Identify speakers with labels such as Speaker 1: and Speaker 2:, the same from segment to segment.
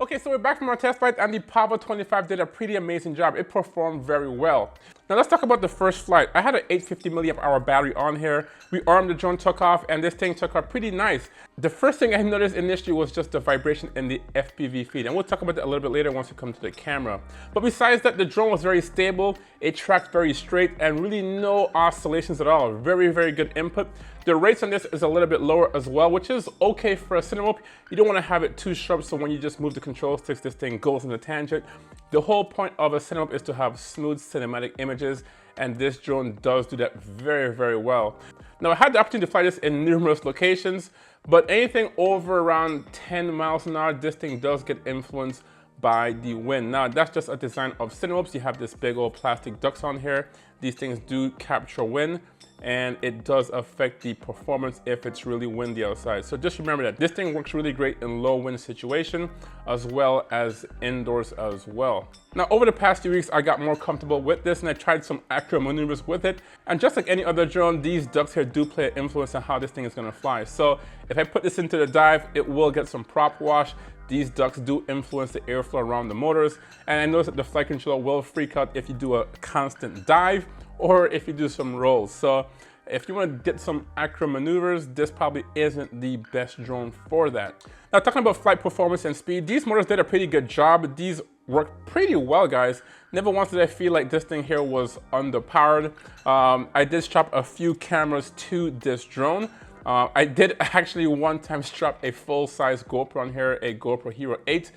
Speaker 1: Okay, so we're back from our test flight, and the PAVO25 did a pretty amazing job. It performed very well. Now let's talk about the first flight. I had an 850 milliamp hour battery on here. We armed the drone, took off, and this thing took off pretty nice. The first thing I noticed initially was just the vibration in the FPV feed, and we'll talk about that a little bit later once we come to the camera. But besides that, the drone was very stable, it tracked very straight, and really no oscillations at all. Very, very good input. The rates on this is a little bit lower as well, which is okay for a Cinewhoop. You don't want to have it too sharp, so when you just move the control sticks, this thing goes in a tangent. The whole point of a Cinewhoop is to have smooth cinematic images, and this drone does do that very, very well. Now, I had the opportunity to fly this in numerous locations, but anything over around 10 miles an hour, this thing does get influenced by the wind. Now, that's just a design of Cinewhoops. You have this big old plastic ducts on here. These things do capture wind, and it does affect the performance if it's really windy outside. So just remember that this thing works really great in low wind situation as well as indoors as well. Now, over the past few weeks, I got more comfortable with this, and I tried some acro maneuvers with it. And just like any other drone, these ducts here do play an influence on how this thing is gonna fly. So if I put this into the dive, it will get some prop wash. These ducts do influence the airflow around the motors, and I noticed that the flight controller will freak out if you do a constant dive or if you do some rolls. So if you want to get some acro maneuvers, this probably isn't the best drone for that. Now, talking about flight performance and speed, these motors did a pretty good job. These worked pretty well, guys. Never once did I feel like this thing here was underpowered. I did strap a few cameras to this drone. I did actually one time strap a full-size GoPro on here, a GoPro Hero 8.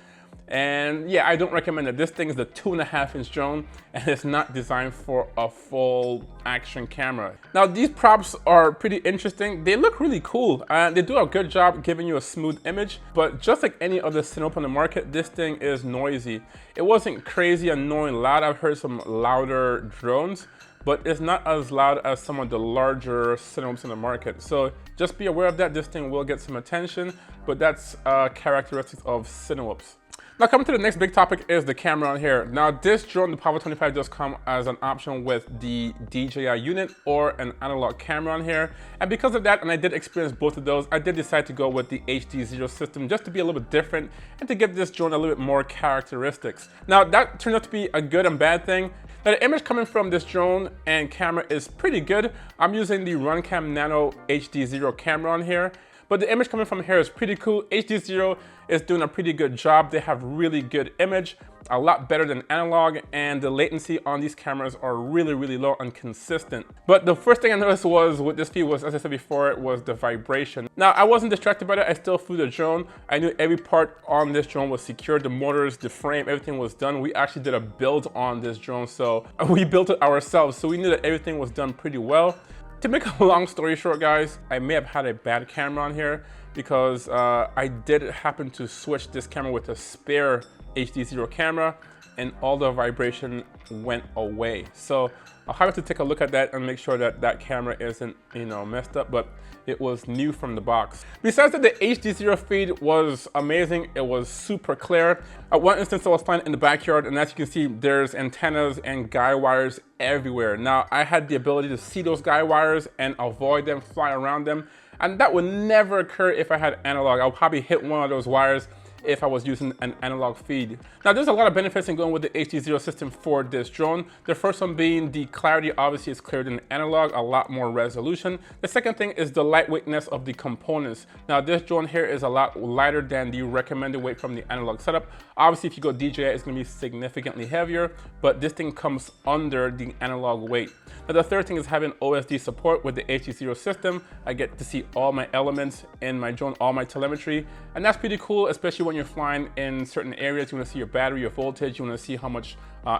Speaker 1: And yeah, I don't recommend it. This thing is the 2.5-inch drone, and it's not designed for a full action camera. Now, these props are pretty interesting. They look really cool, and they do a good job giving you a smooth image. But just like any other Cinewhoop on the market, this thing is noisy. It wasn't crazy annoying loud. I've heard some louder drones, but it's not as loud as some of the larger Cinewhoops in the market. So just be aware of that. This thing will get some attention, but that's characteristics of Cinewhoops. Now, coming to the next big topic is the camera on here. Now, this drone, the PAVO25, does come as an option with the DJI unit or an analog camera on here. And because of that, and I did experience both of those, I did decide to go with the HD0 system just to be a little bit different and to give this drone a little bit more characteristics. Now, that turned out to be a good and bad thing. Now, the image coming from this drone and camera is pretty good. I'm using the Runcam Nano HD0 camera on here. But the image coming from here is pretty cool. HD0 is doing a pretty good job. They have really good image, a lot better than analog, and the latency on these cameras are really, really low and consistent. But the first thing I noticed was with this feed was, as I said before, it was the vibration. Now, I wasn't distracted by that. I still flew the drone. I knew every part on this drone was secured. The motors, the frame, everything was done. We actually did a build on this drone, so we built it ourselves. So we knew that everything was done pretty well. To make a long story short, guys, I may have had a bad camera on here because I did happen to switch this camera with a spare HD0 camera, and all the vibration went away. So I'll have to take a look at that and make sure that that camera isn't, messed up, but it was new from the box. Besides that, the HD0 feed was amazing. It was super clear. At one instance, I was flying in the backyard, and as you can see, there's antennas and guy wires everywhere. Now, I had the ability to see those guy wires and avoid them, fly around them, and that would never occur if I had analog. I'll probably hit one of those wires if I was using an analog feed. Now there's a lot of benefits in going with the HD0 system for this drone. The first one being the clarity obviously is clearer than analog, a lot more resolution. The second thing is the lightweightness of the components. Now this drone here is a lot lighter than the recommended weight from the analog setup. Obviously if you go DJI it's going to be significantly heavier, but this thing comes under the analog weight. Now the third thing is having OSD support with the HD0 system. I get to see all my elements in my drone, all my telemetry, and that's pretty cool, especially when you're flying in certain areas. You want to see your battery, your voltage, you want to see how much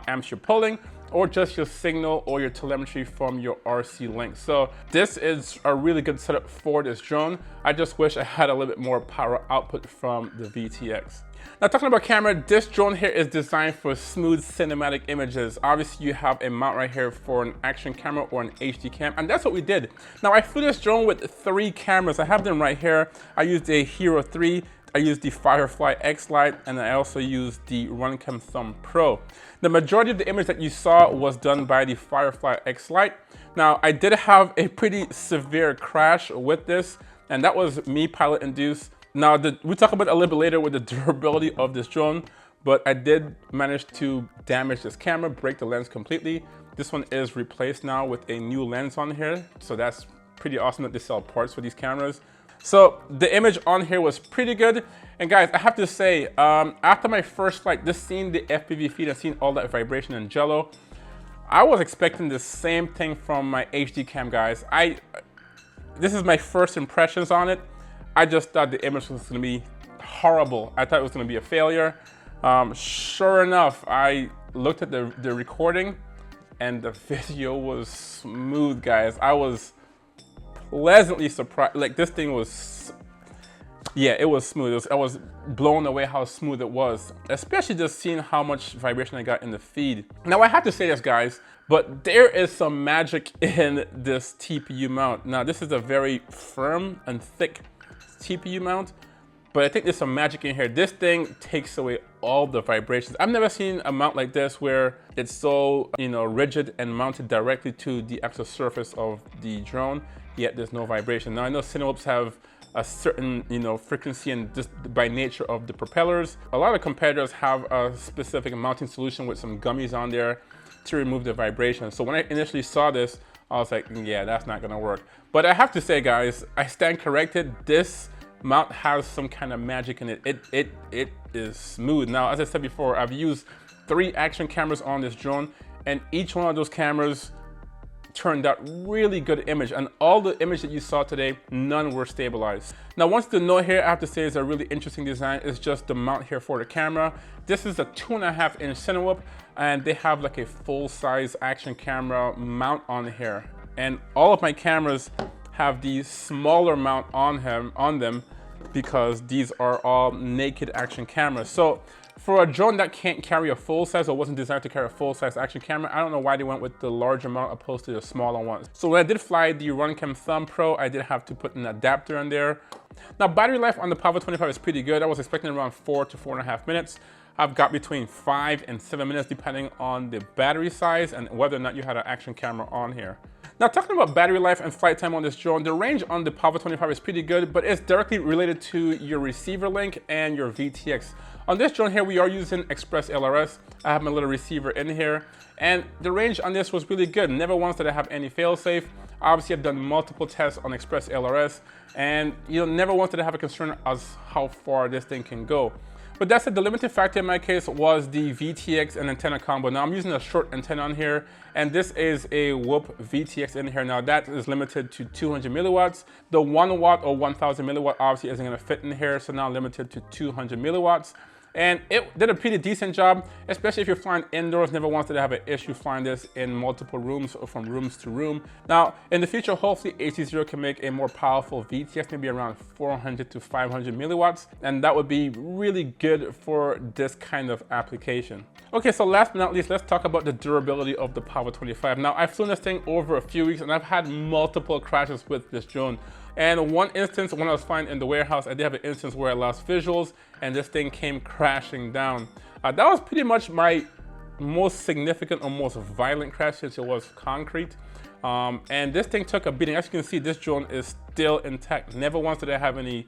Speaker 1: amps you're pulling, or just your signal or your telemetry from your RC link. So this is a really good setup for this drone. I just wish I had a little bit more power output from the VTX. Now talking about camera, this drone here is designed for smooth cinematic images. Obviously you have a mount right here for an action camera or an HD cam, and that's what we did. Now I flew this drone with 3 cameras. I have them right here. I used a Hero 3, I used the Firefly X Lite, and I also used the Runcam Thumb Pro. The majority of the image that you saw was done by the Firefly X Lite. Now I did have a pretty severe crash with this, and that was me pilot induced. Now, we'll talk about it a little bit later with the durability of this drone, but I did manage to damage this camera, break the lens completely. This one is replaced now with a new lens on here, so that's pretty awesome that they sell parts for these cameras. So the image on here was pretty good. And guys, I have to say, after my first flight, just seeing the FPV feed and seeing all that vibration and jello, I was expecting the same thing from my HD cam, guys. This is my first impressions on it. I just thought the image was gonna be horrible. I thought it was gonna be a failure. Sure enough, I looked at the recording and the video was smooth, guys. I was pleasantly surprised. Like this thing was, yeah, it was smooth. I was blown away how smooth it was, especially just seeing how much vibration I got in the feed. Now I have to say this, guys, but there is some magic in this TPU mount. Now this is a very firm and thick TPU mount, but I think there's some magic in here. This thing takes away all the vibrations. I've never seen a mount like this where it's so, rigid and mounted directly to the actual surface of the drone, yet there's no vibration. Now I know Cinewhoops have a certain, frequency and just by nature of the propellers. A lot of competitors have a specific mounting solution with some gummies on there to remove the vibration. So when I initially saw this, I was like, yeah, that's not gonna work. But I have to say, guys, I stand corrected. This mount has some kind of magic in it. It is smooth. Now, as I said before, I've used 3 action cameras on this drone, and each one of those cameras turned out really good image, and all the image that you saw today, none were stabilized. Now, once the note here, I have to say, is a really interesting design. It's just the mount here for the camera. This is a 2.5-inch Cinewhoop, and they have like a full-size action camera mount on here. And all of my cameras have the smaller mount on them because these are all naked action cameras. So for a drone that can't carry a full-size or wasn't designed to carry a full-size action camera, I don't know why they went with the larger mount opposed to the smaller ones. So when I did fly the Runcam Thumb Pro, I did have to put an adapter in there. Now, battery life on the PAVO25 is pretty good. I was expecting around 4 to 4.5 minutes. I've got between 5 and 7 minutes depending on the battery size and whether or not you had an action camera on here. Now, talking about battery life and flight time on this drone, the range on the PAVO25 is pretty good, but it's directly related to your receiver link and your VTX. On this drone here, we are using Express LRS. I have my little receiver in here, and the range on this was really good. Never once did I have any fail-safe. Obviously, I've done multiple tests on Express LRS, and never once did I have a concern as how far this thing can go. But that said, the limiting factor in my case was the VTX and antenna combo. Now I'm using a short antenna on here, and this is a Whoop VTX in here. Now that is limited to 200 milliwatts. The 1 watt or 1000 milliwatt obviously isn't gonna fit in here, so now limited to 200 milliwatts. And it did a pretty decent job, especially if you're flying indoors. Never once did I have an issue flying this in multiple rooms or from rooms to room. Now, in the future, hopefully HD0 can make a more powerful VTX, maybe around 400 to 500 milliwatts. And that would be really good for this kind of application. Okay, so last but not least, let's talk about the durability of the PAVO25. Now, I've flown this thing over a few weeks and I've had multiple crashes with this drone. And one instance, when I was flying in the warehouse, I did have an instance where I lost visuals and this thing came crashing down. That was pretty much my most significant or most violent crash since it was concrete. And this thing took a beating. As you can see, this drone is still intact. Never once did I have any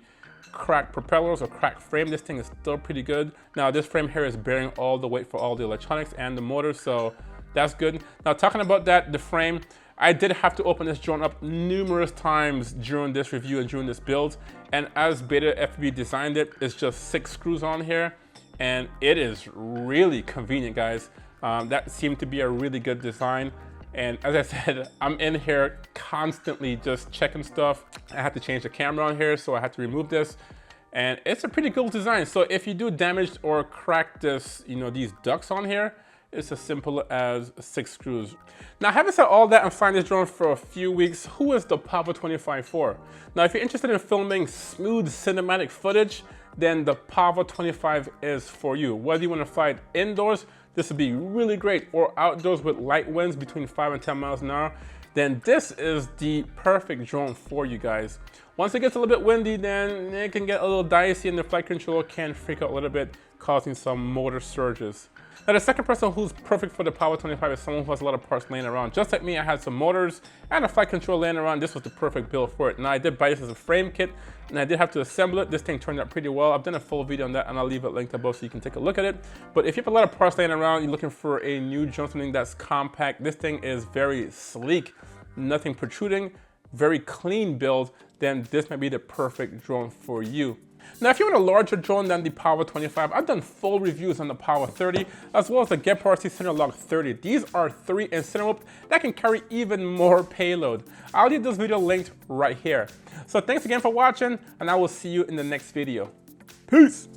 Speaker 1: cracked propellers or cracked frame, this thing is still pretty good. Now this frame here is bearing all the weight for all the electronics and the motor, so that's good. Now talking about that, the frame, I did have to open this drone up numerous times during this review and during this build. And as BetaFPV designed it, it's just 6 screws on here. And it is really convenient, guys. That seemed to be a really good design. And as I said, I'm in here constantly just checking stuff. I had to change the camera on here, so I had to remove this. And it's a pretty cool design. So if you do damage or crack this, these ducts on here, it's as simple as 6 screws. Now, having said all that and flying this drone for a few weeks, who is the PAVO25 for? Now, if you're interested in filming smooth cinematic footage, then the PAVO25 is for you. Whether you want to fly it indoors, this would be really great, or outdoors with light winds between 5 and 10 miles an hour, then this is the perfect drone for you guys. Once it gets a little bit windy, then it can get a little dicey and the flight controller can freak out a little bit, causing some motor surges. Now, the second person who's perfect for the PAVO25 is someone who has a lot of parts laying around. Just like me, I had some motors and a flight controller laying around. This was the perfect build for it. Now, I did buy this as a frame kit, and I did have to assemble it. This thing turned out pretty well. I've done a full video on that, and I'll leave it linked above so you can take a look at it. But if you have a lot of parts laying around, you're looking for a new drone, something that's compact, this thing is very sleek, nothing protruding, very clean build, then this might be the perfect drone for you. Now, if you want a larger drone than the PAVO25, I've done full reviews on the PAVO30, as well as the GetPowerC Cinelog 30. These are 3-inch Cinewhoop that can carry even more payload. I'll leave this video linked right here. So thanks again for watching, and I will see you in the next video. Peace!